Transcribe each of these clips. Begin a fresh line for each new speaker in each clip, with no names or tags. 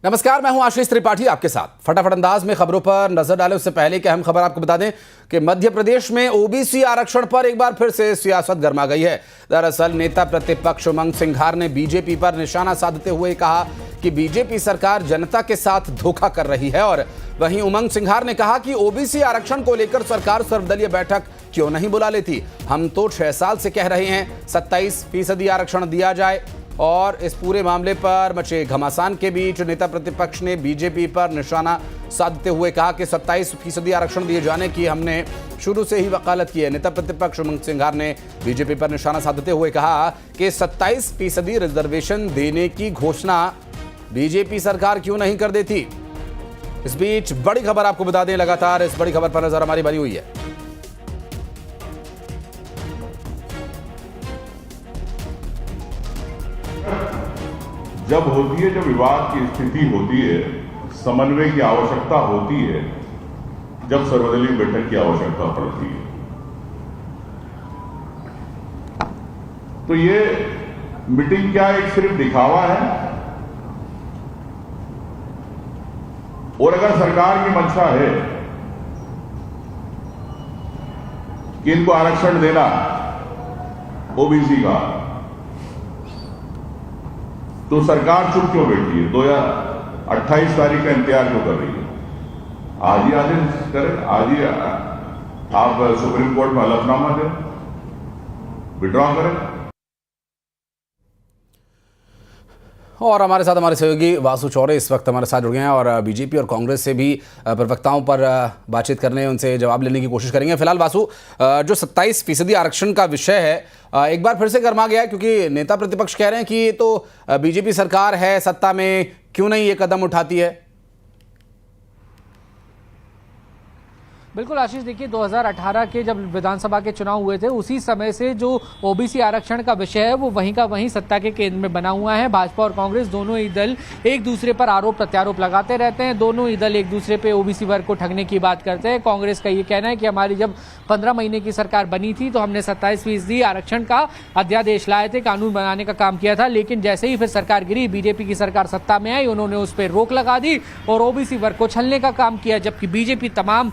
नमस्कार, मैं हूं आशीष त्रिपाठी आपके साथ। फटाफट अंदाज में खबरों पर नजर डालें उससे पहले कि अहम खबर आपको बता दें कि मध्य प्रदेश में ओबीसी आरक्षण पर एक बार फिर से सियासत गर्मा गई है। दरअसल नेता प्रतिपक्ष उमंग सिंघार ने बीजेपी पर निशाना साधते हुए कहा कि बीजेपी सरकार जनता के साथ धोखा कर रही है। और वहीं उमंग सिंघार ने कहा कि ओबीसी आरक्षण को लेकर सरकार सर्वदलीय बैठक क्यों नहीं बुला लेती। हम तो 6 साल से कह रहे हैं 27% आरक्षण दिया जाए। और इस पूरे मामले पर मचे घमासान के बीच नेता प्रतिपक्ष ने बीजेपी पर निशाना साधते हुए कहा कि 27% आरक्षण दिए जाने की हमने शुरू से ही वकालत की है। नेता प्रतिपक्ष उमंग सिंघार ने बीजेपी पर निशाना साधते हुए कहा कि 27% रिजर्वेशन देने की घोषणा बीजेपी सरकार क्यों नहीं कर देती। इस बीच बड़ी खबर आपको बता दें, लगातार इस बड़ी खबर पर नजर हमारी बनी हुई है।
जब होती है, जब विवाद की स्थिति होती है, समन्वय की आवश्यकता होती है, जब सर्वदलीय बैठक की आवश्यकता पड़ती है, तो ये मीटिंग क्या एक सिर्फ दिखावा है। और अगर सरकार की मंशा है कि इनको आरक्षण देना ओबीसी का, तो सरकार चुप क्यों बैठी है? 28 तारीख का इंतजार क्यों कर रही है? आज ही आदेश करें, आज ही आप सुप्रीम कोर्ट में हलफनामा दें, विड्रॉ करें।
और हमारे साथ हमारे सहयोगी वासु चौरे इस वक्त हमारे साथ जुड़ गए हैं और बीजेपी और कांग्रेस से भी प्रवक्ताओं पर बातचीत करने, उनसे जवाब लेने की कोशिश करेंगे। फिलहाल वासु, जो 27% आरक्षण का विषय है एक बार फिर से गर्मा गया है, क्योंकि नेता प्रतिपक्ष कह रहे हैं कि ये तो बीजेपी सरकार है सत्ता में, क्यों नहीं ये कदम उठाती है।
बिल्कुल आशीष, देखिए 2018 के जब विधानसभा के चुनाव हुए थे उसी समय से जो ओबीसी आरक्षण का विषय है वो वहीं का वहीं सत्ता के केंद्र में बना हुआ है। भाजपा और कांग्रेस दोनों ही दल एक दूसरे पर आरोप प्रत्यारोप लगाते रहते हैं। दोनों ही दल एक दूसरे पे ओबीसी वर्ग को ठगने की बात करते हैं। कांग्रेस का ये कहना है कि हमारी जब 15 महीने की सरकार बनी थी तो हमने 27% आरक्षण का अध्यादेश लाए थे, कानून बनाने का काम किया था। लेकिन जैसे ही फिर सरकार गिरी, बीजेपी की सरकार सत्ता में आई, उन्होंने उस पर रोक लगा दी और ओबीसी वर्ग को छलने का काम किया। जबकि बीजेपी तमाम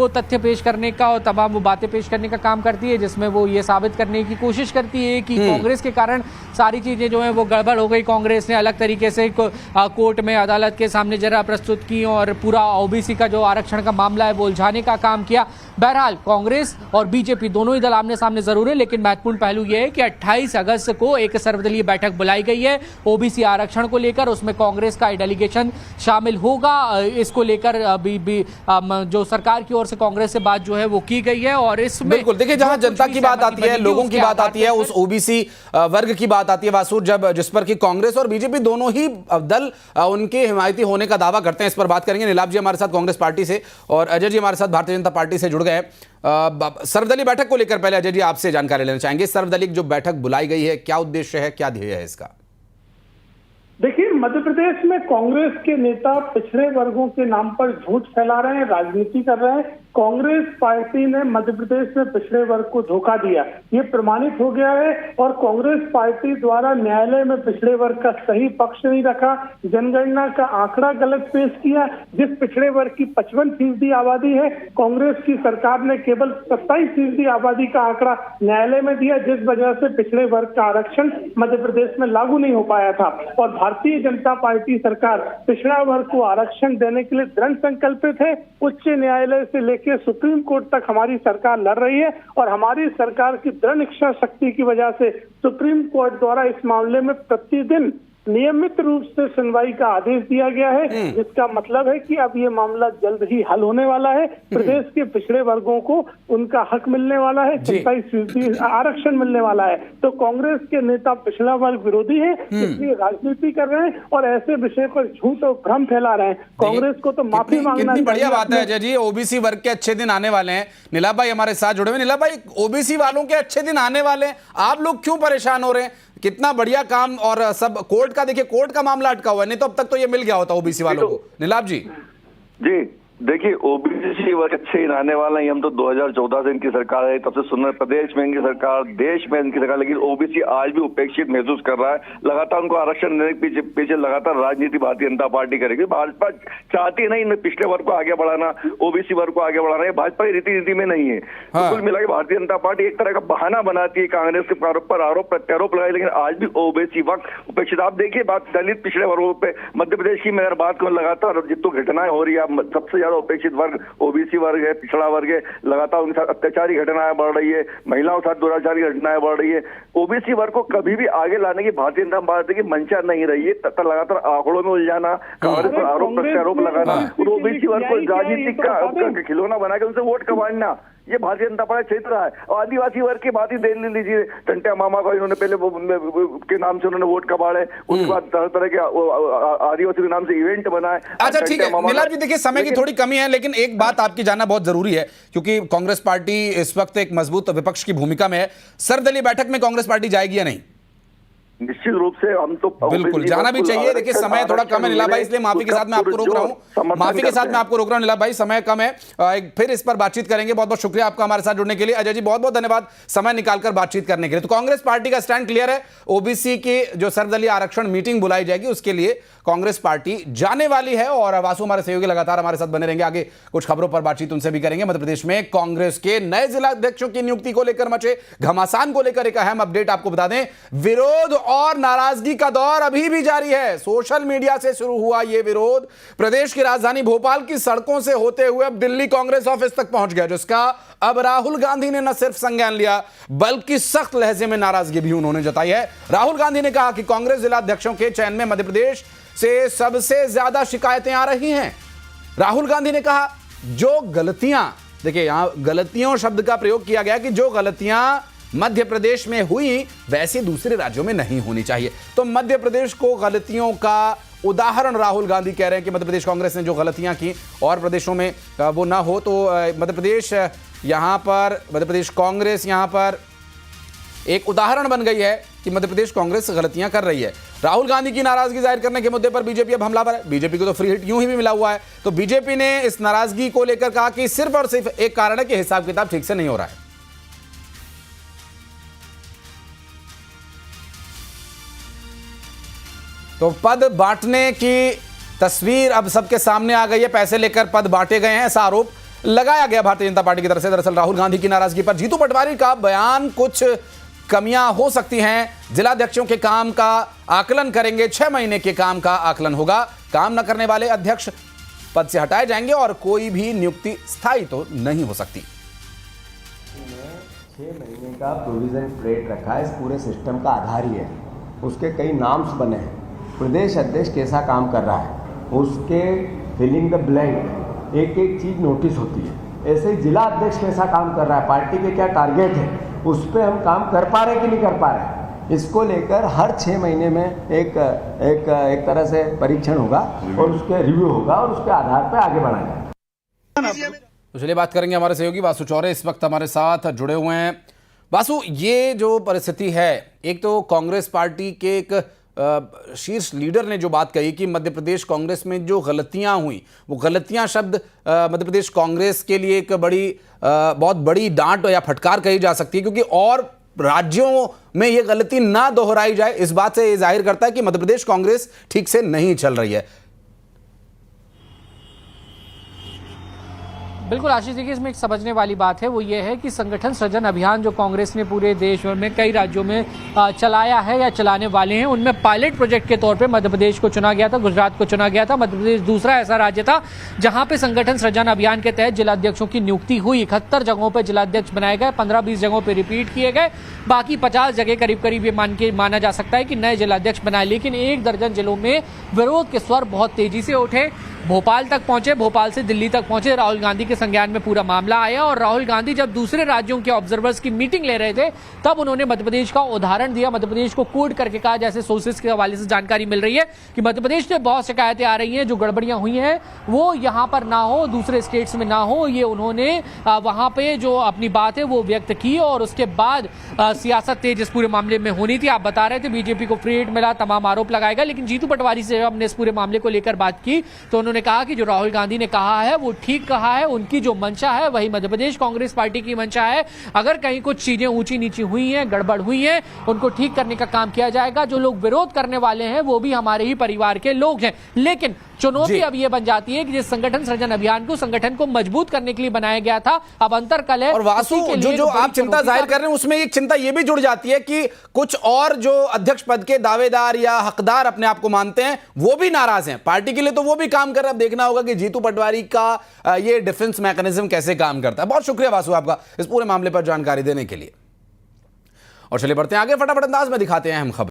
वो तथ्य पेश करने का और तमाम वो बातें पेश करने का काम करती है जिसमें वो ये साबित करने की कोशिश करती है कि कांग्रेस के कारण सारी चीजें जो हैं वो गड़बड़ हो गई। कांग्रेस ने अलग तरीके से कोर्ट में, अदालत के सामने जरा प्रस्तुत की और पूरा ओबीसी का जो आरक्षण का मामला है वो उलझाने का काम किया। बहरहाल कांग्रेस और बीजेपी दोनों ही दल आमने सामने जरूर है, लेकिन महत्वपूर्ण पहलू यह है कि 28 अगस्त को एक सर्वदलीय बैठक बुलाई गई है ओबीसी आरक्षण को लेकर। उसमें कांग्रेस का डेलीगेशन शामिल होगा। इसको लेकर जो सरकार की ओर से कांग्रेस से बात जो है वो की गई है। और इसमें
बिल्कुल देखिए, जहां जनता की बात आती है, लोगों की बात आती है, उस ओबीसी वर्ग की बात आती है वासु, जब जिस पर कि कांग्रेस और बीजेपी दोनों ही दल उनके हिमायती होने का दावा करते हैं। इस पर बात करेंगे। नीलाभ जी हमारे साथ कांग्रेस पार्टी से और अजय जी हमारे साथ भारतीय जनता पार्टी से जुड़ गए। सर्वदलीय बैठक को लेकर पहले अजय जी आपसे जानकारी लेना चाहेंगे। सर्वदलीय जो बैठक बुलाई गई है, क्या उद्देश्य है, क्या ध्येय है इसका?
देखिए, मध्य प्रदेश में कांग्रेस के नेता पिछड़े वर्गों के नाम पर झूठ फैला रहे हैं, राजनीति कर रहे हैं। कांग्रेस पार्टी ने मध्य प्रदेश में पिछड़े वर्ग को धोखा दिया, ये प्रमाणित हो गया है। और कांग्रेस पार्टी द्वारा न्यायालय में पिछड़े वर्ग का सही पक्ष नहीं रखा, जनगणना का आंकड़ा गलत पेश किया। जिस पिछड़े वर्ग की 55% आबादी है, कांग्रेस की सरकार ने केवल 27% आबादी का आंकड़ा न्यायालय में दिया, जिस वजह से पिछड़े वर्ग का आरक्षण मध्य प्रदेश में लागू नहीं हो पाया था। और भारतीय जनता पार्टी सरकार पिछड़ा वर्ग को आरक्षण देने के लिए दृढ़ संकल्पित है। उच्च न्यायालय से लेकर सुप्रीम कोर्ट तक हमारी सरकार लड़ रही है और हमारी सरकार की दृढ़ इच्छा शक्ति की वजह से सुप्रीम कोर्ट द्वारा इस मामले में प्रतिदिन नियमित रूप से सुनवाई का आदेश दिया गया है, जिसका मतलब है कि अब ये मामला जल्द ही हल होने वाला है। प्रदेश के पिछड़े वर्गों को उनका हक मिलने वाला है, 27% आरक्षण मिलने वाला है। तो कांग्रेस के नेता पिछड़ा वर्ग विरोधी है, इसलिए राजनीति कर रहे हैं और ऐसे विषय पर झूठ और भ्रम फैला रहे हैं। कांग्रेस को तो माफी मांगना चाहिए।
बढ़िया बात है अजय जी, ओबीसी वर्ग के अच्छे दिन आने वाले हैं। नीलाभ भाई हमारे साथ जुड़े हुए। नीलाभ भाई, ओबीसी वालों के अच्छे दिन आने वाले हैं, आप लोग क्यों परेशान हो रहे हैं? कितना बढ़िया काम, और सब कोर्ट का देखिए, कोर्ट का मामला अटका हुआ है, नहीं तो अब तक तो ये मिल गया होता ओबीसी वालों को। नीलाभ जी।
जी देखिए, ओबीसी वर्ग अच्छे ही रहने वाले हैं। हम तो 2014 से इनकी सरकार है, तब से सुन रहे प्रदेश में इनकी सरकार, देश में इनकी सरकार, लेकिन ओबीसी आज भी उपेक्षित महसूस कर रहा है। लगातार उनको आरक्षण देने के पीछे लगातार राजनीति भारतीय जनता पार्टी करेगी। भाजपा चाहती नहीं इनमें पिछले वर्ग को आगे बढ़ाना, ओबीसी वर्ग को आगे बढ़ाना, ये भाजपा की रीति नीति में नहीं है। तो कुल मिला के भारतीय जनता पार्टी एक तरह का बहाना बनाती है कांग्रेस के पर आरोप प्रत्यारोप लगाए, लेकिन आज भी ओबीसी वर्ग उपेक्षित। आप देखिए बात दलित पिछड़े वर्गों पे, मध्य प्रदेश की मैं अगर बात करूं, लगातार जितनी घटनाएं हो रही है, सबसे ज्यादा उपेक्षित वर्ग ओबीसी वर्ग है, पिछड़ा वर्ग है। लगातार उनके साथ अत्याचारी घटनाएं बढ़ रही है, महिलाओं के साथ दुराचारी घटनाएं बढ़ रही है। ओबीसी वर्ग को कभी भी आगे लाने की भारतीय जनता पार्टी की मंशा नहीं रही है। लगातार आंकड़ों में उलझाना, कांग्रेस पर आरोप प्रत्यारोप लगाना और ओबीसी वर्ग को राजनीतिक का खिलौना बना के उनसे वोट कमाना, ये भारतीय जनता पार्टी क्षेत्र है। और आदिवासी वर्ग की बात ही देख लीजिए, टंट्या मामा को इन्होंने पहले के नाम से उन्होंने वोट कमाए, उसके बाद तरह तरह के आदिवासी के नाम से इवेंट बनाए।
अच्छा ठीक है नीलाभ जी, देखिए समय की थोड़ी कमी है, लेकिन एक बात आपकी जानना बहुत जरूरी है, क्योंकि कांग्रेस पार्टी इस वक्त एक मजबूत विपक्ष की भूमिका में है। सर्वदलीय बैठक में कांग्रेस पार्टी जाएगी या नहीं?
निश्चित रूप से हम तो
बिल्कुल जाना भी चाहिए। देखिए समय थोड़ा कम है नीलाभ भाई, इसलिए माफी के साथ मैं आपको रोक रहा हूं, माफी के साथ मैं आपको रोक रहा हूं नीलाभ भाई, समय कम है। फिर इस पर बातचीत करेंगे। बहुत बहुत शुक्रिया आपका हमारे साथ जुड़ने के लिए। अजय जी बहुत बहुत धन्यवाद समय निकालकर बातचीत करने के लिए। तो कांग्रेस पार्टी का स्टैंड क्लियर है, ओबीसी की जो सर्वदलीय आरक्षण मीटिंग बुलाई जाएगी उसके लिए कांग्रेस पार्टी जाने वाली है। और वासु हमारे सहयोगी लगातार हमारे साथ बने रहेंगे, आगे कुछ खबरों पर बातचीत उनसे भी करेंगे। मध्य प्रदेश में कांग्रेस के नए जिला अध्यक्षों की नियुक्ति को लेकर मचे घमासान को लेकर एक अहम अपडेट आपको बता दें। विरोध और नाराजगी का दौर अभी भी जारी है। सोशल मीडिया से शुरू हुआ यह विरोध प्रदेश की राजधानी भोपाल की सड़कों से होते हुए अब दिल्ली कांग्रेस ऑफिस तक पहुंच गया, जिसका अब राहुल गांधी ने न सिर्फ संज्ञान लिया बल्कि सख्त लहजे में नाराजगी भी उन्होंने जताई है। राहुल गांधी ने कहा कि कांग्रेस जिला अध्यक्षों के चयन में मध्य प्रदेश से सबसे ज्यादा शिकायतें आ रही हैं। राहुल गांधी ने कहा जो गलतियां, देखिए यहां गलतियों शब्द का प्रयोग किया गया कि जो गलतियां मध्य प्रदेश में हुई वैसे दूसरे राज्यों में नहीं होनी चाहिए। तो मध्य प्रदेश को गलतियों का उदाहरण राहुल गांधी कह रहे हैं कि मध्य प्रदेश कांग्रेस ने जो गलतियां की और प्रदेशों में वो ना हो। तो मध्य प्रदेश यहां पर, मध्य प्रदेश कांग्रेस यहां पर एक उदाहरण बन गई है कि मध्य प्रदेश कांग्रेस गलतियां कर रही है। राहुल गांधी की नाराजगी जाहिर करने के मुद्दे पर बीजेपी अब हमलावर है। बीजेपी को तो फ्री हिट यूं ही भी मिला हुआ है। तो बीजेपी ने इस नाराजगी को लेकर कहा कि सिर्फ और सिर्फ एक कारण है कि हिसाब किताब ठीक से नहीं हो रहा है। तो पद बांटने की तस्वीर अब सबके सामने आ गई है। पैसे लेकर पद बांटे गए हैं, ऐसा आरोप लगाया गया भारतीय जनता पार्टी की तरफ से। दरअसल राहुल गांधी की नाराजगी पर जीतू पटवारी का बयान, कुछ कमियां हो सकती हैं। जिलाध्यक्षों के काम का आकलन करेंगे, 6 महीने के काम का आकलन होगा। काम न करने वाले अध्यक्ष पद से हटाए जाएंगे और कोई भी नियुक्ति स्थायी तो नहीं हो सकती।
6 महीने का प्रोविजन प्लेट रखा है, इस पूरे सिस्टम का आधार ही है। उसके कई नाम्स बने हैं। प्रदेश अध्यक्ष कैसा काम कर रहा है उसके फिलिंग द ब्लैंक एक एक चीज़ नोटिस होती है। ऐसे ही जिला अध्यक्ष कैसा काम कर रहा है, पार्टी के क्या टारगेट है, उस पर हम काम कर पा रहे हैं कि नहीं कर पा रहे हैं, इसको लेकर हर 6 महीने में एक तरह से परीक्षण होगा और उसके रिव्यू होगा और उसके आधार पर आगे बढ़ा जाएगा।
तो चलिए बात करेंगे, हमारे सहयोगी वासु चौरे इस वक्त हमारे साथ जुड़े हुए हैं। वासु, ये जो परिस्थिति है, एक तो कांग्रेस पार्टी के एक शीर्ष लीडर ने जो बात कही कि मध्य प्रदेश कांग्रेस में जो गलतियां हुई, वो गलतियां शब्द मध्य प्रदेश कांग्रेस के लिए एक बहुत बड़ी डांट या फटकार कही जा सकती है, क्योंकि और राज्यों में ये गलती ना दोहराई जाए, इस बात से ये जाहिर करता है कि मध्य प्रदेश कांग्रेस ठीक से नहीं चल रही है।
बिल्कुल आशीष, देखिए इसमें एक समझने वाली बात है, वो ये है कि संगठन सृजन अभियान जो कांग्रेस ने पूरे देश भर में कई राज्यों में चलाया है या चलाने वाले हैं, उनमें पायलट प्रोजेक्ट के तौर पे मध्य प्रदेश को चुना गया था, गुजरात को चुना गया था। मध्य प्रदेश दूसरा ऐसा राज्य था जहां पे संगठन सृजन अभियान के तहत जिलाध्यक्षों की नियुक्ति हुई। 71 जगहों पर जिलाध्यक्ष बनाए गए, 15-20 जगहों पर रिपीट किए गए, बाकी 50 जगह करीब करीब ये माना जा सकता है कि नए जिलाध्यक्ष बनाए। लेकिन 1 दर्जन जिलों में विरोध के स्वर बहुत तेजी से उठे, भोपाल तक पहुंचे, भोपाल से दिल्ली तक पहुंचे। राहुल गांधी के संज्ञान में पूरा मामला आया और राहुल गांधी जब दूसरे राज्यों के ऑब्जर्वर्स की मीटिंग ले रहे थे तब उन्होंने मध्य प्रदेश का उदाहरण दिया, मध्य प्रदेश को कोड करके कहा, जैसे सोर्सेस के हवाले से जानकारी मिल रही है कि मध्य प्रदेश में बहुत शिकायतें आ रही हैं, जो गड़बड़ियां हुई हैं वो यहां पर ना हो, दूसरे स्टेट्स में ना हो। ये उन्होंने वहां पे जो अपनी बात है वो व्यक्त की और उसके बाद सियासत तेज इस पूरे मामले में होनी थी। आप बता रहे थे बीजेपी को फ्री हिट मिला, तमाम आरोप लगाएगा, लेकिन जीतू पटवारी से हमने इस पूरे मामले को लेकर बात की तो उन्होंने कहा कि जो राहुल गांधी ने कहा है वो ठीक कहा है, उनकी जो मंशा है वही मध्य प्रदेश कांग्रेस पार्टी की मंशा है। अगर कहीं कुछ चीजें ऊंची नीची हुई हैं, गड़बड़ हुई है, उनको ठीक करने का काम किया जाएगा। जो लोग विरोध करने वाले हैं वो भी हमारे ही परिवार के लोग हैं, लेकिन चुनौती अब ये बन जाती है कि जिस संगठन सृजन अभियान को संगठन को मजबूत करने के लिए बनाया गया था, अब अंतर कल है।
और वासु जो आप चिंता जाहिर कर रहे हैं उसमें एक चिंता ये भी जुड़ जाती है कि कुछ और जो अध्यक्ष पद के दावेदार या हकदार अपने आप को मानते हैं वो भी नाराज हैं। पार्टी के लिए तो वो भी काम कर रहे हैं। अब देखना होगा कि जीतू पटवारी का ये डिफेंस मैकेनिज्म कैसे काम करता है। बहुत शुक्रिया वासु आपका इस पूरे मामले पर जानकारी देने के लिए। और चलिए बढ़ते हैं आगे, फटाफट अंदाज में दिखाते हैं हम खबर।